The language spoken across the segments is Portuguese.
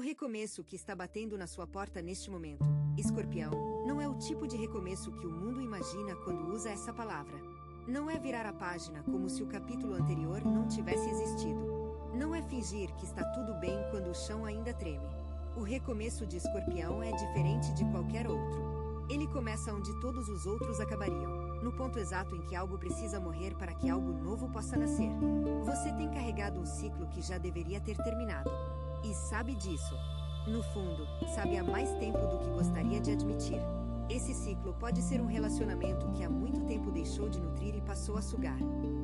recomeço que está batendo na sua porta neste momento, Escorpião, não é o tipo de recomeço que o mundo imagina quando usa essa palavra. Não é virar a página como se o capítulo anterior não tivesse existido. Não é fingir que está tudo bem quando o chão ainda treme. O recomeço de Escorpião é diferente de qualquer outro. Ele começa onde todos os outros acabariam, no ponto exato em que algo precisa morrer para que algo novo possa nascer. Você tem carregado um ciclo que já deveria ter terminado. E sabe disso. No fundo, sabe há mais tempo do que gostaria de admitir. Esse ciclo pode ser um relacionamento que há muito tempo deixou de nutrir e passou a sugar.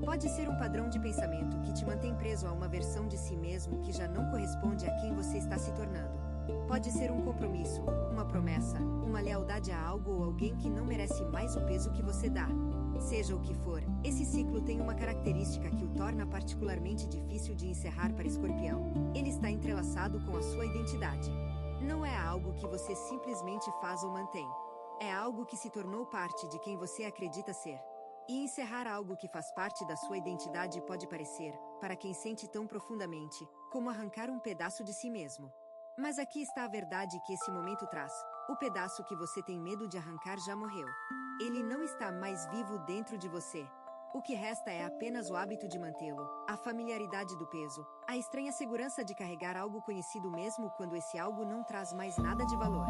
Pode ser um padrão de pensamento que te mantém preso a uma versão de si mesmo que já não corresponde a quem você está se tornando. Pode ser um compromisso, uma promessa, uma lealdade a algo ou alguém que não merece mais o peso que você dá. Seja o que for, esse ciclo tem uma característica que o torna particularmente difícil de encerrar para Escorpião. Ele está entrelaçado com a sua identidade. Não é algo que você simplesmente faz ou mantém. É algo que se tornou parte de quem você acredita ser. E encerrar algo que faz parte da sua identidade pode parecer, para quem sente tão profundamente, como arrancar um pedaço de si mesmo. Mas aqui está a verdade que esse momento traz. O pedaço que você tem medo de arrancar já morreu. Ele não está mais vivo dentro de você. O que resta é apenas o hábito de mantê-lo, a familiaridade do peso, a estranha segurança de carregar algo conhecido mesmo quando esse algo não traz mais nada de valor.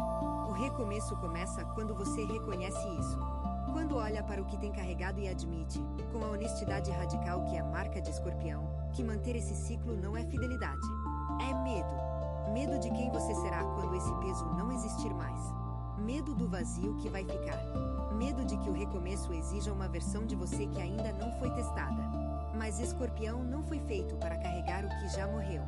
O recomeço começa quando você reconhece isso. Quando olha para o que tem carregado e admite, com a honestidade radical que é marca de Escorpião, que manter esse ciclo não é fidelidade. É medo. Medo de quem você será quando esse peso não existir mais. Medo do vazio que vai ficar. Medo de que o recomeço exija uma versão de você que ainda não foi testada. Mas Escorpião não foi feito para carregar o que já morreu.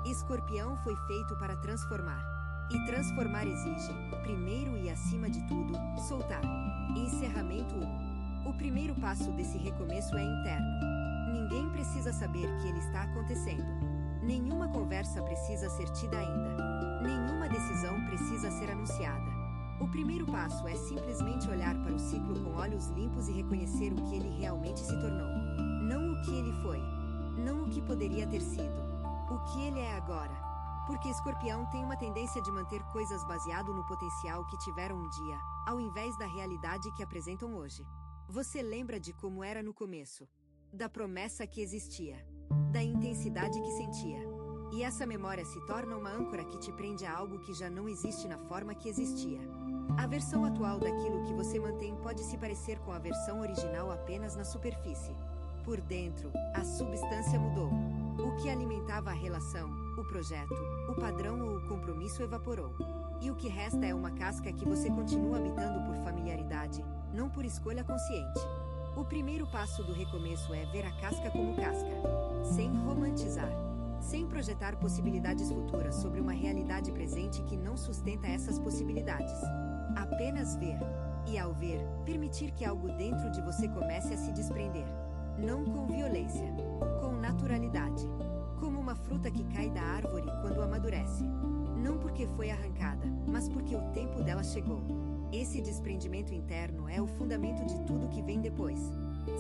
Escorpião foi feito para transformar. E transformar exige, primeiro e acima de tudo, soltar. Encerramento 1. O primeiro passo desse recomeço é interno. Ninguém precisa saber que ele está acontecendo. Nenhuma conversa precisa ser tida ainda. Nenhuma decisão precisa ser anunciada. O primeiro passo é simplesmente olhar para o ciclo com olhos limpos e reconhecer o que ele realmente se tornou. Não o que ele foi. Não o que poderia ter sido. O que ele é agora. Porque Escorpião tem uma tendência de manter coisas baseado no potencial que tiveram um dia, ao invés da realidade que apresentam hoje. Você lembra de como era no começo. Da promessa que existia. Da intensidade que sentia. E essa memória se torna uma âncora que te prende a algo que já não existe na forma que existia. A versão atual daquilo que você mantém pode se parecer com a versão original apenas na superfície. Por dentro, a substância mudou. O que alimentava a relação, o projeto, o padrão ou o compromisso evaporou. E o que resta é uma casca que você continua habitando por familiaridade, não por escolha consciente. O primeiro passo do recomeço é ver a casca como casca. Sem romantizar. Sem projetar possibilidades futuras sobre uma realidade presente que não sustenta essas possibilidades. Apenas ver. E ao ver, permitir que algo dentro de você comece a se desprender. Não com violência. Com naturalidade. Como uma fruta que cai da árvore quando amadurece. Não porque foi arrancada, mas porque o tempo dela chegou. Esse desprendimento interno é o fundamento de tudo que vem depois.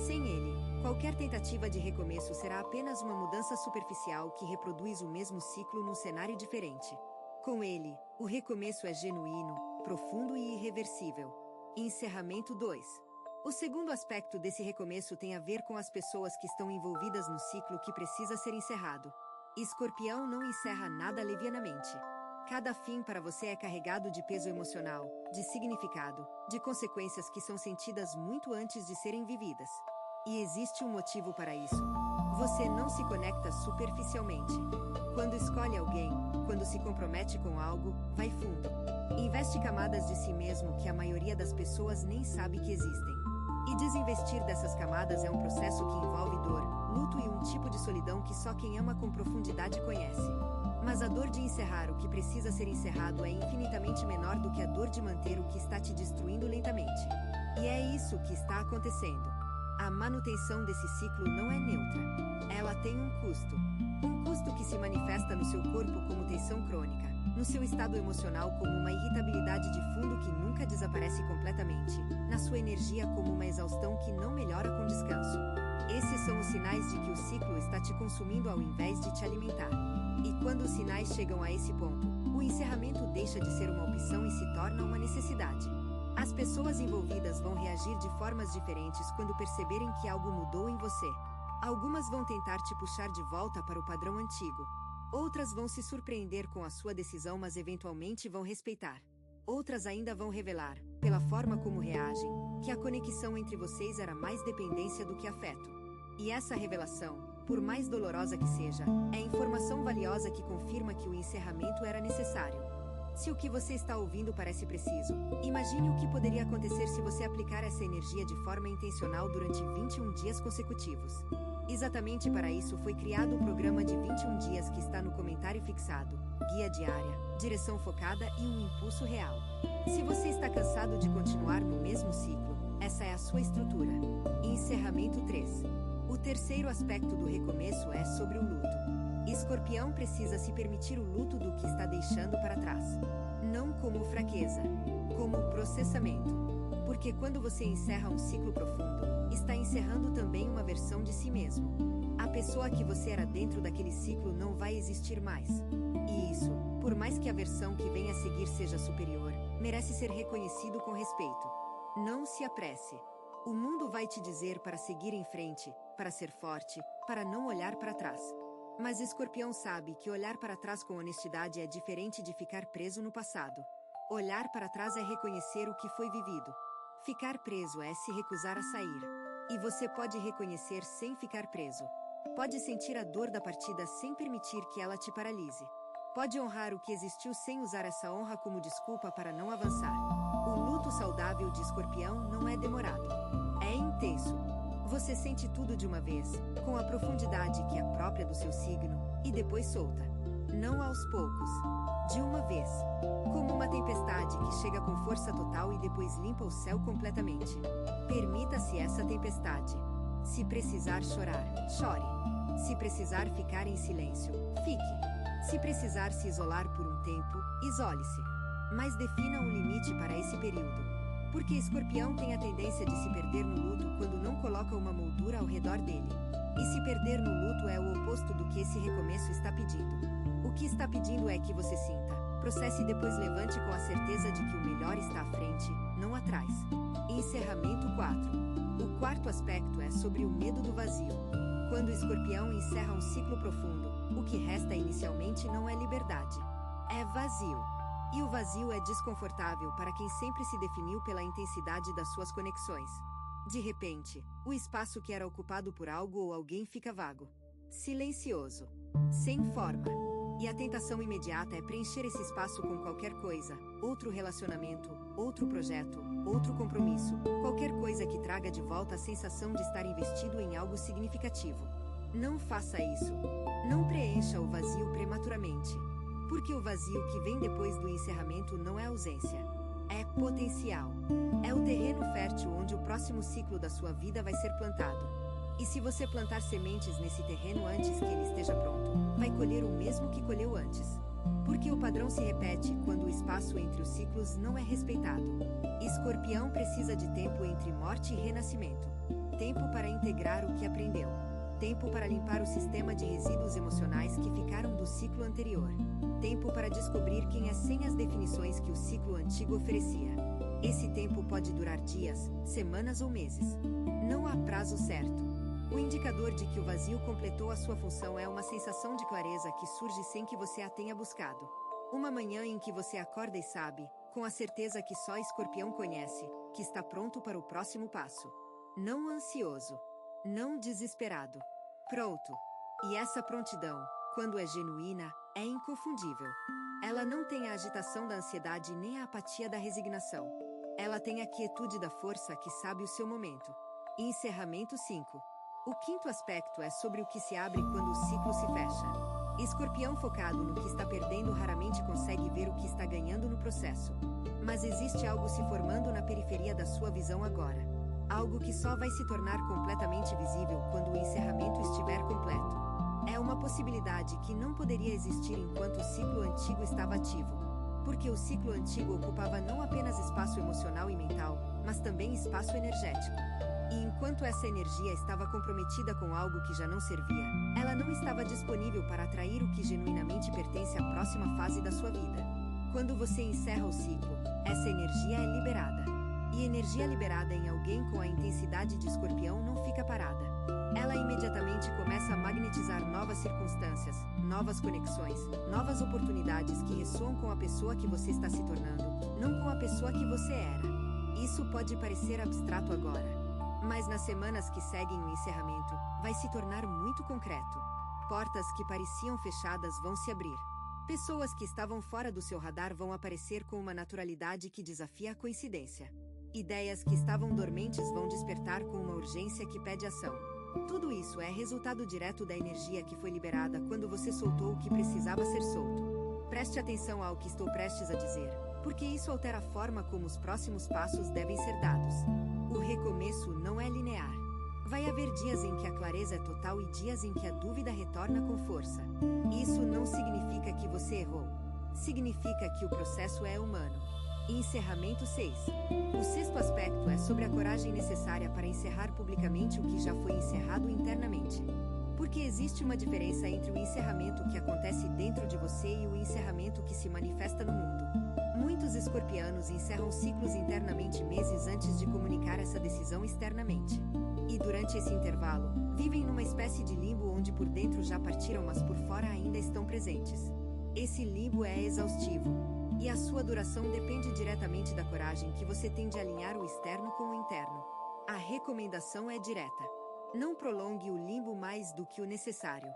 Sem ele, qualquer tentativa de recomeço será apenas uma mudança superficial que reproduz o mesmo ciclo num cenário diferente. Com ele, o recomeço é genuíno, profundo e irreversível. Encerramento 2. O segundo aspecto desse recomeço tem a ver com as pessoas que estão envolvidas no ciclo que precisa ser encerrado. Escorpião não encerra nada levianamente. Cada fim para você é carregado de peso emocional, de significado, de consequências que são sentidas muito antes de serem vividas. E existe um motivo para isso. Você não se conecta superficialmente. Quando escolhe alguém, quando se compromete com algo, vai fundo. Investe camadas de si mesmo que a maioria das pessoas nem sabe que existem. E desinvestir dessas camadas é um processo que envolve dor, luto e um tipo de solidão que só quem ama com profundidade conhece. Mas a dor de encerrar o que precisa ser encerrado é infinitamente menor do que a dor de manter o que está te destruindo lentamente. E é isso que está acontecendo. A manutenção desse ciclo não é neutra. Ela tem um custo. Um custo que se manifesta no seu corpo como tensão crônica, no seu estado emocional como uma irritabilidade de fundo que nunca desaparece completamente, na sua energia como uma exaustão que não melhora com descanso. Esses são os sinais de que o ciclo está te consumindo ao invés de te alimentar. E quando os sinais chegam a esse ponto, o deixa de ser uma opção e se torna uma necessidade. As pessoas envolvidas vão reagir de formas diferentes quando perceberem que algo mudou em você. Algumas vão tentar te puxar de volta para o padrão antigo. Outras vão se surpreender com a sua decisão, mas eventualmente vão respeitar. Outras ainda vão revelar, pela forma como reagem, que a conexão entre vocês era mais dependência do que afeto. E essa revelação, por mais dolorosa que seja, é informação valiosa que confirma que o encerramento era necessário. Se o que você está ouvindo parece preciso, imagine o que poderia acontecer se você aplicar essa energia de forma intencional durante 21 dias consecutivos. Exatamente para isso foi criado o programa de 21 dias que está no comentário fixado, guia diária, direção focada e um impulso real. Se você está cansado de continuar no mesmo ciclo, essa é a sua estrutura. Encerramento 3. O terceiro aspecto do recomeço é sobre o luto. Escorpião precisa se permitir o luto do que está deixando para trás. Não como fraqueza, como processamento. Porque quando você encerra um ciclo profundo, está encerrando também uma versão de si mesmo. A pessoa que você era dentro daquele ciclo não vai existir mais. E isso, por mais que a versão que vem a seguir seja superior, merece ser reconhecido com respeito. Não se apresse. O mundo vai te dizer para seguir em frente, para ser forte, para não olhar para trás. Mas Escorpião sabe que olhar para trás com honestidade é diferente de ficar preso no passado. Olhar para trás é reconhecer o que foi vivido. Ficar preso é se recusar a sair. E você pode reconhecer sem ficar preso. Pode sentir a dor da partida sem permitir que ela te paralise. Pode honrar o que existiu sem usar essa honra como desculpa para não avançar. O luto saudável de Escorpião não é demorado. É intenso. Você sente tudo de uma vez, com a profundidade que é própria do seu signo, e depois solta. Não aos poucos. De uma vez. Como uma tempestade que chega com força total e depois limpa o céu completamente. Permita-se essa tempestade. Se precisar chorar, chore. Se precisar ficar em silêncio, fique. Se precisar se isolar por um tempo, isole-se. Mas defina um limite para esse período. Porque Escorpião tem a tendência de se perder no luto quando não coloca uma moldura ao redor dele. E se perder no luto é o oposto do que esse recomeço está pedindo. O que está pedindo é que você sinta, processe e depois levante com a certeza de que o melhor está à frente, não atrás. Encerramento 4. O quarto aspecto é sobre o medo do vazio. Quando o Escorpião encerra um ciclo profundo, o que resta inicialmente não é liberdade. É vazio. E o vazio é desconfortável para quem sempre se definiu pela intensidade das suas conexões. De repente, o espaço que era ocupado por algo ou alguém fica vago. Silencioso. Sem forma. E a tentação imediata é preencher esse espaço com qualquer coisa, outro relacionamento, outro projeto, outro compromisso, qualquer coisa que traga de volta a sensação de estar investido em algo significativo. Não faça isso. Não preencha o vazio prematuramente. Porque o vazio que vem depois do encerramento não é ausência. É potencial. É o terreno fértil onde o próximo ciclo da sua vida vai ser plantado. E se você plantar sementes nesse terreno antes que ele esteja pronto, vai colher o mesmo que colheu antes. Porque o padrão se repete quando o espaço entre os ciclos não é respeitado. Escorpião precisa de tempo entre morte e renascimento. Tempo para integrar o que aprendeu. Tempo para limpar o sistema de resíduos emocionais que ficaram do ciclo anterior. Tempo para descobrir quem é sem as definições que o ciclo antigo oferecia. Esse tempo pode durar dias, semanas ou meses. Não há prazo certo. O indicador de que o vazio completou a sua função é uma sensação de clareza que surge sem que você a tenha buscado. Uma manhã em que você acorda e sabe, com a certeza que só Escorpião conhece, que está pronto para o próximo passo. Não ansioso. Não desesperado. Pronto. E essa prontidão, quando é genuína, é inconfundível. Ela não tem a agitação da ansiedade nem a apatia da resignação. Ela tem a quietude da força que sabe o seu momento. Encerramento 5. O quinto aspecto é sobre o que se abre quando o ciclo se fecha. Escorpião focado no que está perdendo raramente consegue ver o que está ganhando no processo. Mas existe algo se formando na periferia da sua visão agora. Algo que só vai se tornar completamente visível quando o encerramento estiver completo. É uma possibilidade que não poderia existir enquanto o ciclo antigo estava ativo. Porque o ciclo antigo ocupava não apenas espaço emocional e mental, mas também espaço energético. E enquanto essa energia estava comprometida com algo que já não servia, ela não estava disponível para atrair o que genuinamente pertence à próxima fase da sua vida. Quando você encerra o ciclo, essa energia é liberada. E energia liberada em alguém com a intensidade de Escorpião não fica parada. Ela imediatamente começa a magnetizar novas circunstâncias, novas conexões, novas oportunidades que ressoam com a pessoa que você está se tornando, não com a pessoa que você era. Isso pode parecer abstrato agora, mas nas semanas que seguem o encerramento, vai se tornar muito concreto. Portas que pareciam fechadas vão se abrir. Pessoas que estavam fora do seu radar vão aparecer com uma naturalidade que desafia a coincidência. Ideias que estavam dormentes vão despertar com uma urgência que pede ação. Tudo isso é resultado direto da energia que foi liberada quando você soltou o que precisava ser solto. Preste atenção ao que estou prestes a dizer, porque isso altera a forma como os próximos passos devem ser dados. O recomeço não é linear. Vai haver dias em que a clareza é total e dias em que a dúvida retorna com força. Isso não significa que você errou. Significa que o processo é humano. Encerramento 6. O sexto aspecto é sobre a coragem necessária para encerrar publicamente o que já foi encerrado internamente. Porque existe uma diferença entre o encerramento que acontece dentro de você e o encerramento que se manifesta no mundo. Muitos escorpianos encerram ciclos internamente meses antes de comunicar essa decisão externamente. E durante esse intervalo, vivem numa espécie de limbo onde por dentro já partiram, mas por fora ainda estão presentes. Esse limbo é exaustivo. E a sua duração depende diretamente da coragem que você tem de alinhar o externo com o interno. A recomendação é direta. Não prolongue o limbo mais do que o necessário.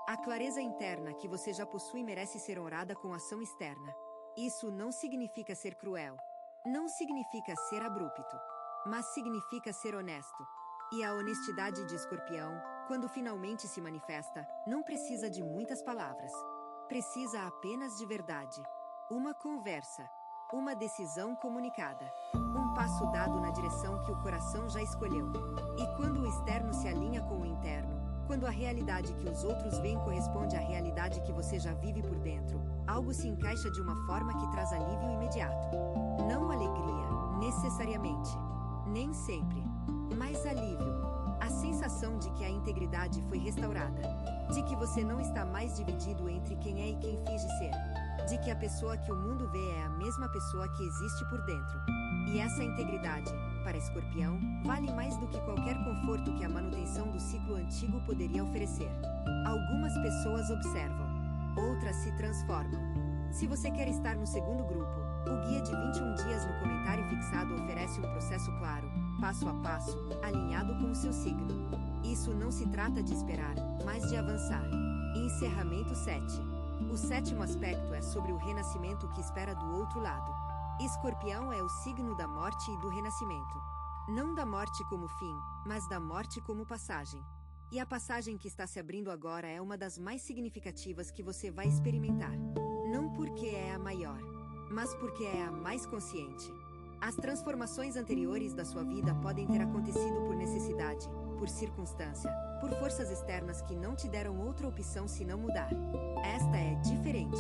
A clareza interna que você já possui merece ser honrada com ação externa. Isso não significa ser cruel. Não significa ser abrupto. Mas significa ser honesto. E a honestidade de Escorpião, quando finalmente se manifesta, não precisa de muitas palavras. Precisa apenas de verdade. Uma conversa. Uma decisão comunicada. Um passo dado na direção que o coração já escolheu. E quando o externo se alinha com o interno, quando a realidade que os outros veem corresponde à realidade que você já vive por dentro, algo se encaixa de uma forma que traz alívio imediato. Não alegria, necessariamente. Nem sempre. Mas alívio. A sensação de que a integridade foi restaurada. De que você não está mais dividido entre quem é e quem finge ser. De que a pessoa que o mundo vê é a mesma pessoa que existe por dentro. E essa integridade, para Escorpião, vale mais do que qualquer conforto que a manutenção do ciclo antigo poderia oferecer. Algumas pessoas observam, outras se transformam. Se você quer estar no segundo grupo, o guia de 21 dias no comentário fixado oferece um processo claro, passo a passo, alinhado com o seu signo. Isso não se trata de esperar, mas de avançar. Encerramento 7. O sétimo aspecto é sobre o renascimento que espera do outro lado. Escorpião é o signo da morte e do renascimento. Não da morte como fim, mas da morte como passagem. E a passagem que está se abrindo agora é uma das mais significativas que você vai experimentar. Não porque é a maior, mas porque é a mais consciente. As transformações anteriores da sua vida podem ter acontecido por necessidade, por circunstância, por forças externas que não te deram outra opção senão mudar. Esta é diferente.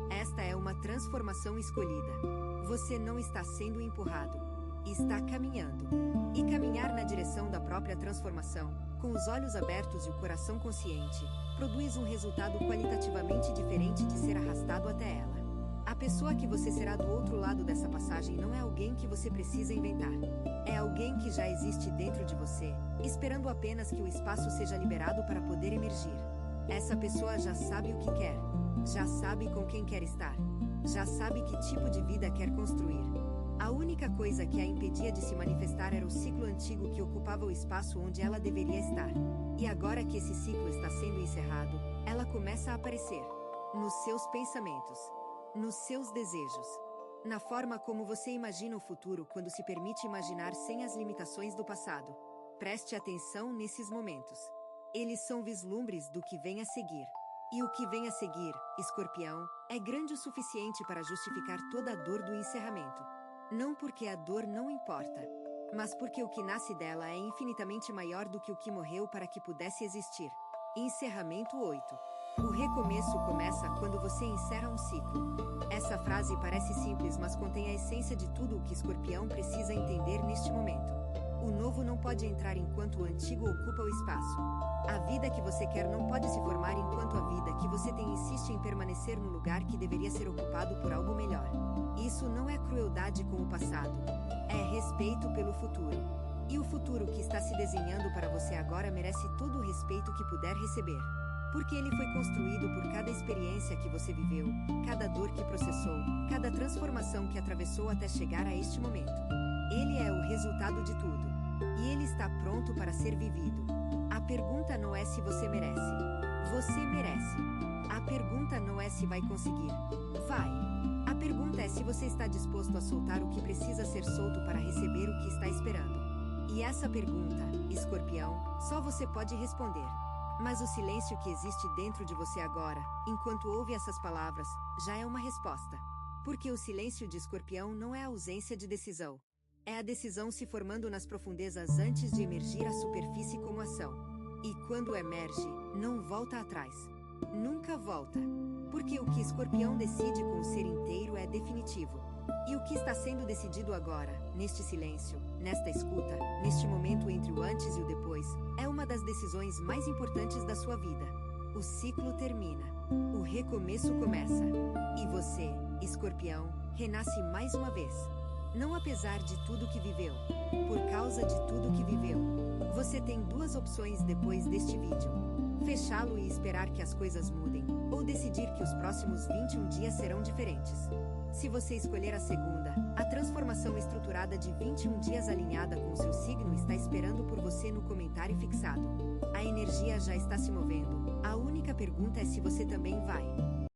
Esta é uma transformação escolhida. Você não está sendo empurrado. Está caminhando. E caminhar na direção da própria transformação, com os olhos abertos e o coração consciente, produz um resultado qualitativamente diferente de ser arrastado até ela. A pessoa que você será do outro lado dessa passagem não é alguém que você precisa inventar. É alguém que já existe dentro de você, esperando apenas que o espaço seja liberado para poder emergir. Essa pessoa já sabe o que quer. Já sabe com quem quer estar. Já sabe que tipo de vida quer construir. A única coisa que a impedia de se manifestar era o ciclo antigo que ocupava o espaço onde ela deveria estar. E agora que esse ciclo está sendo encerrado, ela começa a aparecer. Nos seus pensamentos. Nos seus desejos. Na forma como você imagina o futuro quando se permite imaginar sem as limitações do passado. Preste atenção nesses momentos. Eles são vislumbres do que vem a seguir. E o que vem a seguir, Escorpião, é grande o suficiente para justificar toda a dor do encerramento. Não porque a dor não importa, mas porque o que nasce dela é infinitamente maior do que o que morreu para que pudesse existir. Encerramento 8. O recomeço começa quando você encerra um ciclo. Essa frase parece simples, mas contém a essência de tudo o que Escorpião precisa entender neste momento. O novo não pode entrar enquanto o antigo ocupa o espaço. A vida que você quer não pode se formar enquanto a vida que você tem insiste em permanecer no lugar que deveria ser ocupado por algo melhor. Isso não é crueldade com o passado. É respeito pelo futuro. E o futuro que está se desenhando para você agora merece todo o respeito que puder receber. Porque ele foi construído por cada experiência que você viveu, cada dor que processou, cada transformação que atravessou até chegar a este momento. Ele é o resultado de tudo. E ele está pronto para ser vivido. A pergunta não é se você merece. Você merece. A pergunta não é se vai conseguir. Vai. A pergunta é se você está disposto a soltar o que precisa ser solto para receber o que está esperando. E essa pergunta, Escorpião, só você pode responder. Mas o silêncio que existe dentro de você agora, enquanto ouve essas palavras, já é uma resposta. Porque o silêncio de Escorpião não é a ausência de decisão. É a decisão se formando nas profundezas antes de emergir à superfície como ação. E quando emerge, não volta atrás. Nunca volta. Porque o que Escorpião decide com o ser inteiro é definitivo. E o que está sendo decidido agora, neste silêncio, nesta escuta, neste momento entre o antes e o depois, é uma das decisões mais importantes da sua vida. O ciclo termina. O recomeço começa. E você, Escorpião, renasce mais uma vez. Não apesar de tudo que viveu. Por causa de tudo que viveu. Você tem duas opções depois deste vídeo. Fechá-lo e esperar que as coisas mudem, ou decidir que os próximos 21 dias serão diferentes. Se você escolher a segunda, a transformação estruturada de 21 dias alinhada com seu signo está esperando por você no comentário fixado. A energia já está se movendo. A única pergunta é se você também vai.